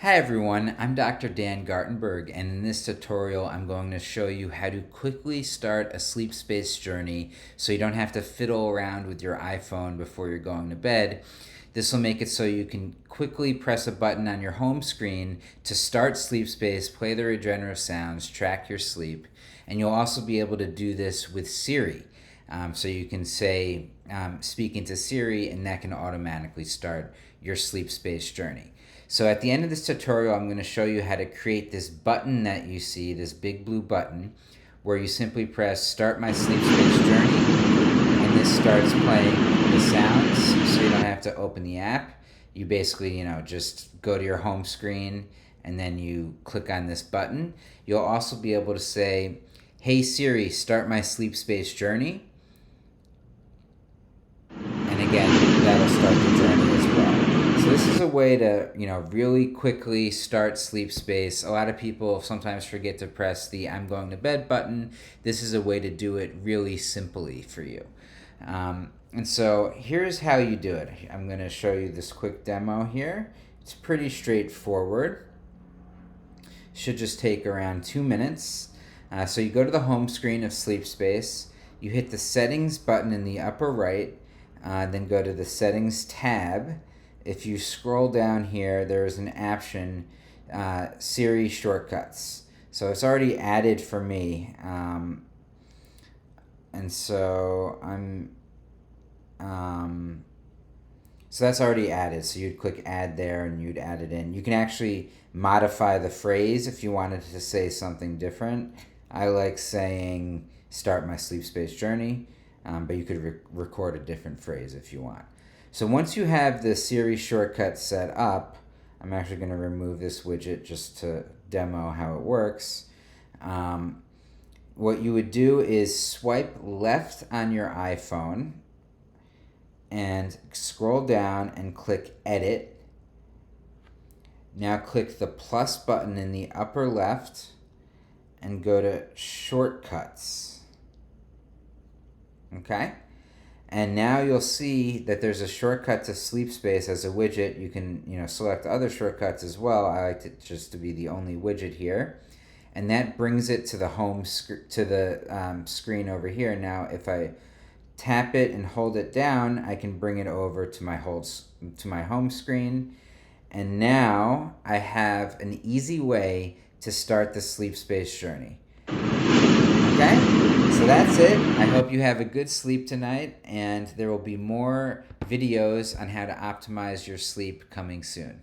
Hi everyone, I'm Dr. Dan Gartenberg, and in this tutorial I'm going to show you how to quickly start a SleepSpace journey so you don't have to fiddle around with your iPhone before you're going to bed. This will make it so you can quickly press a button on your home screen to start SleepSpace, play the regenerative sounds, track your sleep, and you'll also be able to do this with Siri. So you can say, speaking to Siri, and that can automatically start your SleepSpace journey. So at the end of this tutorial, I'm going to show you how to create this button that you see, this big blue button, where you simply press Start My SleepSpace Journey, and this starts playing the sounds, so you don't have to open the app. You basically, just go to your home screen, and then you click on this button. You'll also be able to say, Hey Siri, start my SleepSpace Journey. And again, that'll start the journey as well. So this is a way to, really quickly start SleepSpace. A lot of people sometimes forget to press the I'm going to bed button. This is a way to do it really simply for you. And so here's how you do it. I'm going to show you this quick demo here. It's pretty straightforward. Should just take around 2 minutes. So you go to the home screen of SleepSpace. You hit the settings button in the upper right. Then go to the settings tab. If you scroll down here, there's an option, Siri shortcuts. So it's already added for me. And so so that's already added. So you'd click add there and you'd add it in. You can actually modify the phrase if you wanted to say something different. I like saying start my SleepSpace journey. But you could record a different phrase if you want. So once you have the Siri shortcut set up, I'm actually going to remove this widget just to demo how it works. What you would do is swipe left on your iPhone and scroll down and click Edit. Now click the plus button in the upper left and go to Shortcuts. Okay, and now you'll see that there's a shortcut to SleepSpace as a widget. You can select other shortcuts as well. I like it just to be the only widget here, and that brings it to the screen over here. Now if I tap it and hold it down, I can bring it over to my home screen, and now I have an easy way to start the SleepSpace journey. Okay, so that's it. I hope you have a good sleep tonight, and there will be more videos on how to optimize your sleep coming soon.